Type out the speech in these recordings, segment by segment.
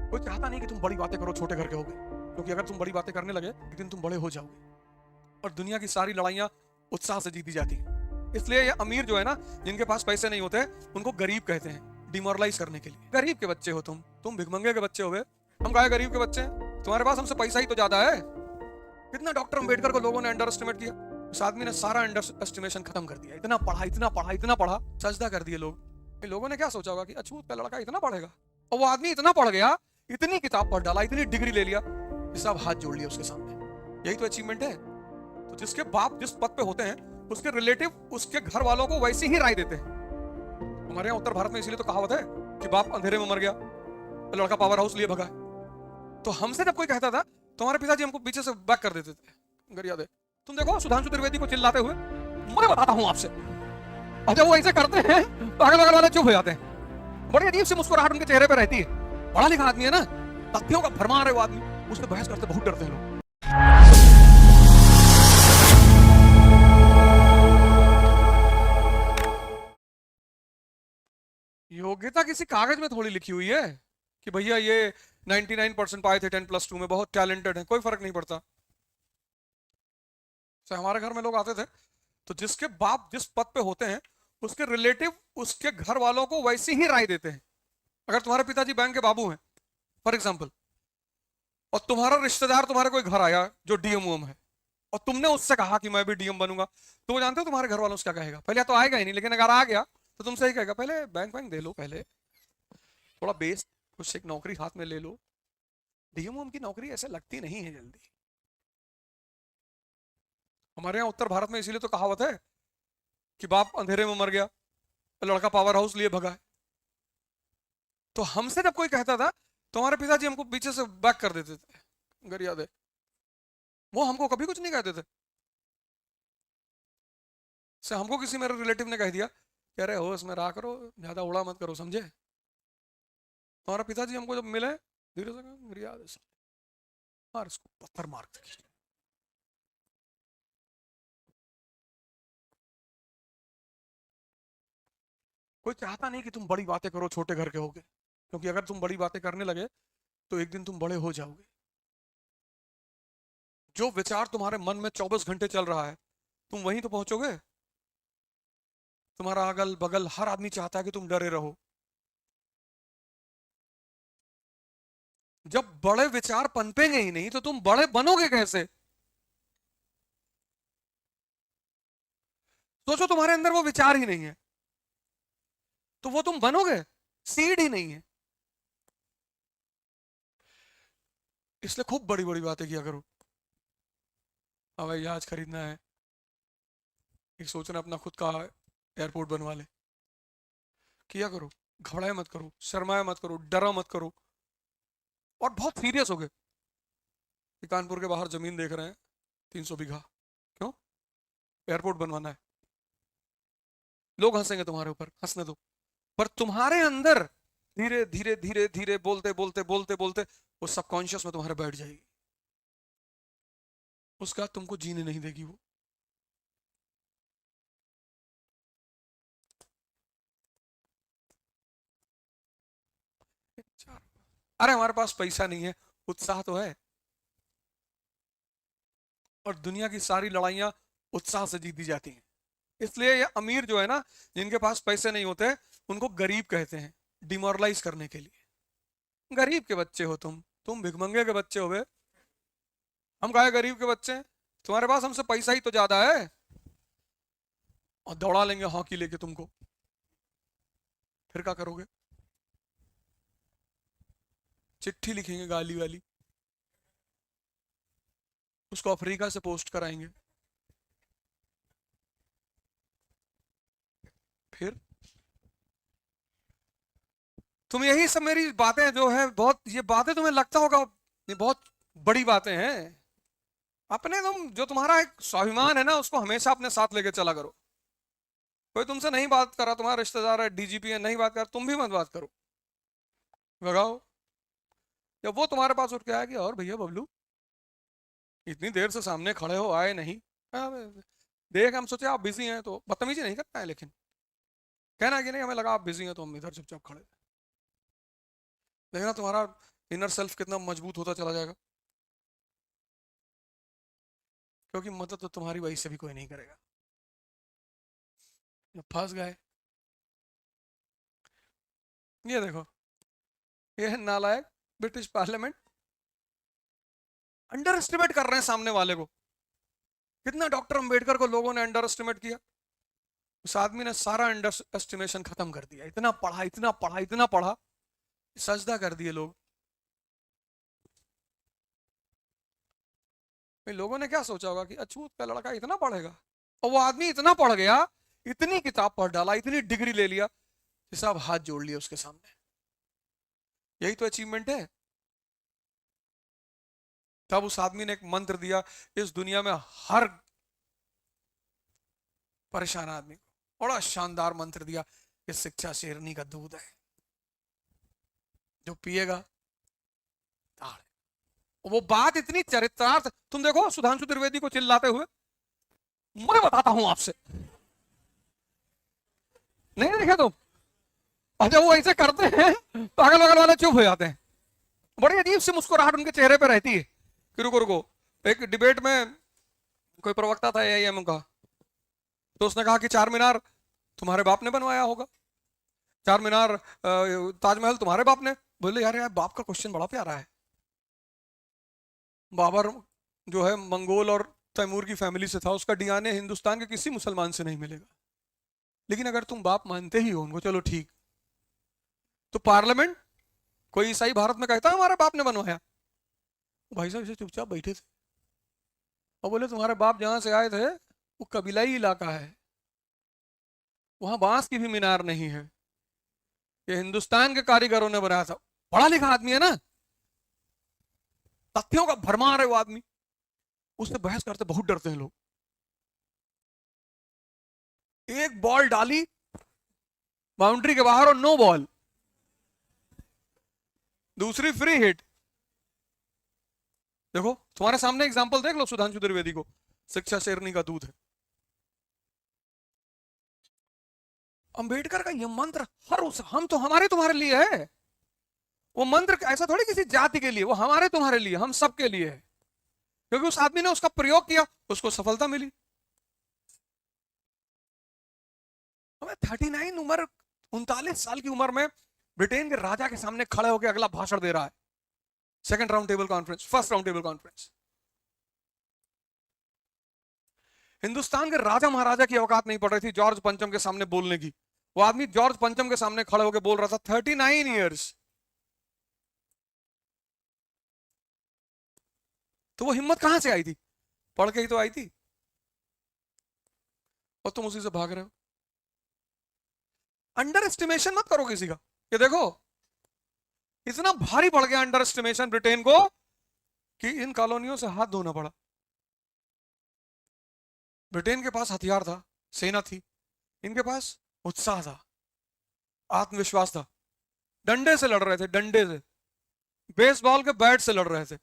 कोई चाहता नहीं कि तुम बड़ी बातें करो, छोटे घर के होगे, क्योंकि अगर तुम बड़ी बातें करने लगे एक दिन तुम बड़े हो जाओगे। और दुनिया की सारी लड़ाइयां उत्साह से जीती जाती हैं। इसलिए ये अमीर जो है ना, जिनके पास पैसे नहीं होते उनको गरीब कहते हैं, डिमोरलाइज करने के लिए। गरीब के बच्चे हो तुम भिखमंगे के बच्चे हो गए। हम कहा गरीब के बच्चे हैं, तुम्हारे पास हमसे पैसा ही तो ज्यादा है। कितना डॉक्टर अम्बेडकर को लोगों ने अंडर एस्टिमेट किया, उस आदमी ने सारा अंडर एस्टिमेशन खत्म कर दिया। इतना पढ़ा इतना पढ़ा इतना पढ़ा, सजदा कर दिए लोग। लोगों ने क्या सोचा होगा कि अछूत का लड़का इतना पढ़ेगा, और वो आदमी इतना पढ़ गया, इतनी किताब पढ़ डाला, इतनी डिग्री ले लिया, सब हाथ जोड़ लिया उसके सामने। यही तो अचीवमेंट है। तो जिसके बाप जिस पद पे होते हैं उसके रिलेटिव उसके घर वालों को वैसी ही राय देते हैं। हमारे यहाँ उत्तर भारत में इसीलिए तो कहावत है कि बाप अंधेरे में मर गया, लड़का पावर हाउस लिए भगा। तो हमसे जब कोई कहता था, तुम्हारे पिताजी हमको पीछे से बैक कर देते थे, अगर याद है। तुम देखो सुधांशु त्रिवेदी को चिल्लाते हुए, मैं बताता हूं आपसे। और जब वो ऐसे करते हैं तो अगल बगल वाले चुप हो जाते हैं। बड़ी अजीब सी मुस्कुराहट उनके चेहरे पे रहती है। पढ़ा लिखा आदमी है ना, तथ्यों का भरमार है वो आदमी, उससे बहस करते बहुत डरते हैं लोग। योग्यता किसी कागज में थोड़ी लिखी हुई है कि भैया ये 99% पाए थे 10+2 में, बहुत टैलेंटेड है, कोई फर्क नहीं पड़ता। हमारे घर में लोग आते थे तो जिसके बाप जिस पद पे होते हैं उसके रिलेटिव उसके घर वालों को वैसी ही राय देते हैं। अगर तुम्हारे पिताजी बैंक के बाबू हैं फॉर एग्जाम्पल, और तुम्हारा रिश्तेदार तुम्हारे कोई घर आया जो डीएम उम है, और तुमने उससे कहा कि मैं भी डीएम बनूंगा, तो वो जानते हो तुम्हारे घर वालों से क्या कहेगा? पहले तो आएगा ही नहीं, लेकिन अगर आ गया तो तुमसे ही कहेगा पहले बैंक बैंक दे लो, पहले थोड़ा बेस कुछ एक नौकरी हाथ में ले लो। डीएम उम की नौकरी ऐसे लगती नहीं है जल्दी। हमारे यहाँ उत्तर भारत में इसीलिए तो कहावत है कि बाप अंधेरे में मर गया, लड़का पावर हाउस लिए भगा है। तो हमसे जब कोई कहता था तुम्हारे पिताजी हमको पीछे से बैक कर देते थे, अगर याद है। वो हमको कभी कुछ नहीं कहते थे। से हमको किसी मेरे रिलेटिव ने कह दिया कह रहे होश में रहा करो, ज्यादा उड़ा मत करो, समझे? तुम्हारा पिताजी हमको जब मिले धीरे से मेरी याद है, मार इसको पत्थर मार के। कोई चाहता नहीं कि तुम बड़ी बातें करो, छोटे घर के होगे, क्योंकि अगर तुम बड़ी बातें करने लगे तो एक दिन तुम बड़े हो जाओगे। जो विचार तुम्हारे मन में 24 घंटे चल रहा है तुम वहीं तो पहुंचोगे। तुम्हारा अगल बगल हर आदमी चाहता है कि तुम डरे रहो। जब बड़े विचार पनपेंगे ही नहीं तो तुम बड़े बनोगे कैसे? सोचो तुम्हारे अंदर वो विचार ही नहीं है तो वो तुम बनोगे? सीड ही नहीं है। इसलिए खूब बड़ी बड़ी बातें किया करो। हवाई जहाज खरीदना है, एक सोचना अपना खुद का एयरपोर्ट बनवा ले, किया करो। घबराए मत करो, शर्माए मत करो, डरा मत करो, और बहुत सीरियस हो गए। कानपुर के बाहर जमीन देख रहे हैं 300 बीघा, क्यों? एयरपोर्ट बनवाना है। लोग हंसेंगे तुम्हारे ऊपर, हंसने दो। पर तुम्हारे अंदर धीरे धीरे धीरे धीरे बोलते बोलते बोलते बोलते वो सबकॉन्शियस में तुम्हारे बैठ जाएगी। उसका तुमको जीने नहीं देगी वो। अरे हमारे पास पैसा नहीं है, उत्साह तो है। और दुनिया की सारी लड़ाइयां उत्साह से जीती जाती हैं। इसलिए ये अमीर जो है ना, जिनके पास पैसे नहीं होते उनको गरीब कहते हैं, डिमोरलाइज करने के लिए। गरीब के बच्चे हो तुम भिखमंगे के बच्चे हो गए। हम कहे गरीब के बच्चे हैं, तुम्हारे पास हमसे पैसा ही तो ज्यादा है, और दौड़ा लेंगे हॉकी लेके तुमको। फिर क्या करोगे? चिट्ठी लिखेंगे गाली वाली, उसको अफ्रीका से पोस्ट कराएंगे। फिर तुम यही सब मेरी बातें जो है बहुत, ये बातें तुम्हें लगता होगा ये बहुत बड़ी बातें हैं। अपने तुम जो तुम्हारा एक स्वाभिमान है ना उसको हमेशा अपने साथ लेके चला करो। कोई तुमसे नहीं बात कर रहा, तुम्हारा रिश्तेदार है डीजीपी है, नहीं बात कर, तुम भी मत बात करो, भगाओ। जब वो तुम्हारे पास उठ के आएगी, और भैया बबलू इतनी देर से सामने खड़े हो, आए नहीं। देख हम सोचे आप बिजी हैं, तो बदतमीजी नहीं करना है, लेकिन कहना कि नहीं हमें लगा आप बिजी हैं तो हम इधर चुपचाप खड़े। लेकिन तुम्हारा इनर सेल्फ कितना मजबूत होता चला जाएगा, क्योंकि मदद तो तुम्हारी वही से भी कोई नहीं करेगा। फंस गए। ये देखो, ये है नालायक ब्रिटिश पार्लियामेंट, अंडर एस्टिमेट कर रहे हैं सामने वाले को। कितना डॉक्टर अंबेडकर को लोगों ने अंडर एस्टिमेट किया, उस आदमी ने सारा अंडर एस्टिमेशन खत्म कर दिया। इतना पढ़ा, इतना पढ़ा, इतना पढ़ा, सजदा कर दिए लोग। लोगों ने क्या सोचा होगा कि अछूत का लड़का इतना पढ़ेगा, और वो आदमी इतना पढ़ गया, इतनी किताब पढ़ डाला, इतनी डिग्री ले लिया कि सब हाथ जोड़ लिए उसके सामने। यही तो अचीवमेंट है। तब उस आदमी ने एक मंत्र दिया इस दुनिया में हर परेशान आदमी को, बड़ा शानदार मंत्र दिया कि शिक्षा शेरनी का दूध है, जो पिएगा ताड़। वो बात इतनी चरित्रार्थ, तुम देखो सुधांशु त्रिवेदी को चिल्लाते हुए, मैं बताता हूं आपसे, नहीं देखे तुम? और जब वो ऐसे करते हैं तो अगल बगल वाले चुप हो जाते हैं। बड़ी अजीब सी मुस्कुराहट उनके चेहरे पे रहती है कि रुको रुको। एक डिबेट में कोई प्रवक्ता था एआईएम का, तो उसने कहा कि चार मीनार तुम्हारे बाप ने बनवाया होगा, चार मीनार ताजमहल तुम्हारे बाप ने। बोले यार यार बाप का क्वेश्चन बड़ा प्यारा है। बाबर जो है मंगोल और तैमूर की फैमिली से था, उसका डीएनए हिंदुस्तान के किसी मुसलमान से नहीं मिलेगा। लेकिन अगर तुम बाप मानते ही हो उनको, चलो ठीक, तो पार्लियामेंट कोई ईसाई भारत में कहता है हमारे बाप ने बनवाया? भाई साहब इसे चुपचाप बैठे थे और बोले तुम्हारे बाप जहां से आए थे वो कबीलाई इलाका है, वहां बांस की भी मीनार नहीं है, ये हिंदुस्तान के कारीगरों ने बनाया था। पढ़ा लिखा आदमी है ना, तथ्यों का भरमार है वो आदमी, उससे बहस करते बहुत डरते हैं लोग। एक बॉल डाली बाउंड्री के बाहर और नो बॉल, दूसरी फ्री हिट। देखो तुम्हारे सामने एग्जांपल देख लो सुधांशु त्रिवेदी को, शिक्षा शेरनी का दूध है। अंबेडकर का यह मंत्र हर उस, हम तो हमारे तुम्हारे लिए है। वो मंत्र ऐसा थोड़ी किसी जाति के लिए, वो हमारे तुम्हारे लिए, हम सबके लिए है, क्योंकि उस आदमी ने उसका प्रयोग किया, उसको सफलता मिली। हमें 39 उम्र, 39 साल की उम्र में ब्रिटेन के राजा के सामने खड़े होकर अगला भाषण दे रहा है। Second round table conference, first round table conference. Hindustan के राजा महाराजा की औकात नहीं पड़ रही थी जॉर्ज पंचम के सामने बोलने की। वो आदमी जॉर्ज पंचम के सामने खड़े होकर बोल रहा था, 39 ईयर्स। तो वो हिम्मत कहां से आई थी? पढ़ के ही तो आई थी, और तुम उसी से भाग रहे हो। अंडर एस्टिमेशन मत करो किसी का। ये देखो इतना भारी पड़ गया अंडर एस्टिमेशन ब्रिटेन को कि इन कॉलोनियों से हाथ धोना पड़ा। ब्रिटेन के पास हथियार था, सेना थी, इनके पास उत्साह था, आत्मविश्वास था। डंडे से लड़ रहे थे, डंडे से, बेसबॉल के बैट से लड़ रहे थे।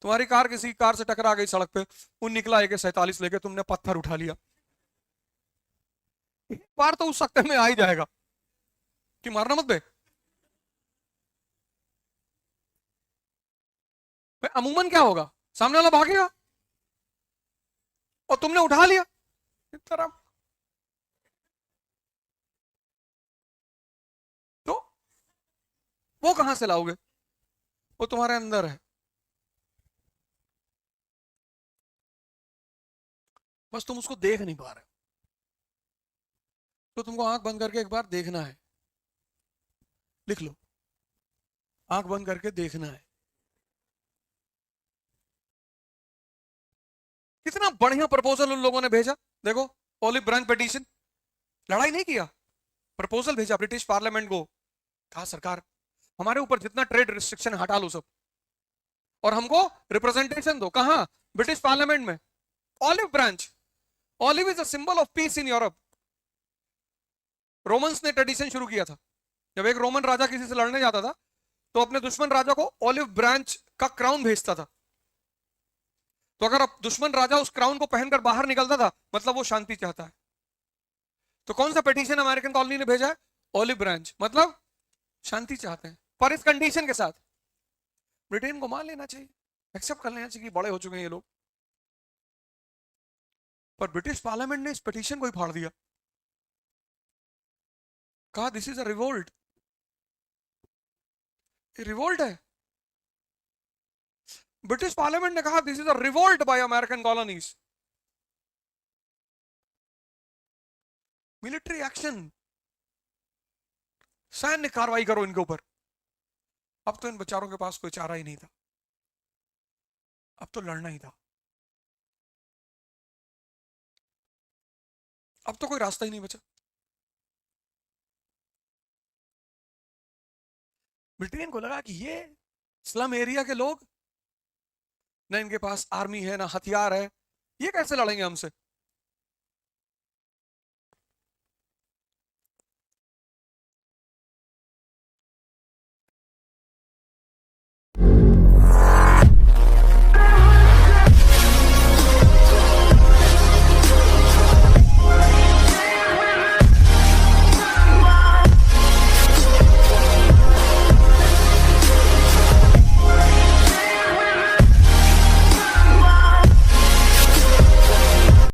तुम्हारी कार किसी कार से टकरा गई सड़क पे, वो निकला AK-47 लेके, तुमने पत्थर उठा लिया, एक बार तो उस सकते में आ ही जाएगा कि मारना मत बे। अमूमन क्या होगा, सामने वाला भागेगा और तुमने उठा लिया इस तरह, तो वो कहां से लाओगे? वो तुम्हारे अंदर है, बस तुम उसको देख नहीं पा रहे। तो तुमको आंख बंद करके एक बार देखना है, लिख लो, आंख बंद करके देखना है। कितना बढ़िया प्रपोजल उन लोगों ने भेजा। देखो ओलिव ब्रांच पिटीशन, लड़ाई नहीं किया, प्रपोजल भेजा ब्रिटिश पार्लियामेंट को। कहा सरकार हमारे ऊपर जितना ट्रेड रिस्ट्रिक्शन हटा लो सब, और हमको रिप्रेजेंटेशन दो। कहां? ब्रिटिश पार्लियामेंट में। Olive branch, olive is a symbol of peace in Europe. Romans ने ट्रेडिशन शुरू किया था, जब एक रोमन राजा किसी से लड़ने जाता था तो अपने दुश्मन राजा को ऑलिव ब्रांच का क्राउन भेजता था। तो अगर दुश्मन राजा उस क्राउन को पहनकर बाहर निकलता था, मतलब वो शांति चाहता है। तो कौन सा पिटीशन अमेरिकन कॉलोनी ने भेजा है? ऑलिव ब्रांच, मतलब शांति चाहते हैं, पर इस कंडीशन के साथ ब्रिटेन को मान लेना चाहिए, एक्सेप्ट कर लेना चाहिए कि बड़े हो चुके हैं ये लोग। पर ब्रिटिश पार्लियामेंट ने इस पिटीशन को ही फाड़ दिया, कहा दिस इज अ रिवोल्ट, ये रिवोल्ट है। ब्रिटिश पार्लियामेंट ने कहा this is a revolt bye American colonies, military action, सैन्य कार्रवाई करो इनके ऊपर। अब तो इन बेचारों के पास कोई चारा ही नहीं था, अब तो लड़ना ही था, अब तो कोई रास्ता ही नहीं बचा। ब्रिटेन को लगा कि ये स्लम एरिया के लोग, ना इनके पास आर्मी है ना हथियार है, ये कैसे लड़ेंगे हमसे,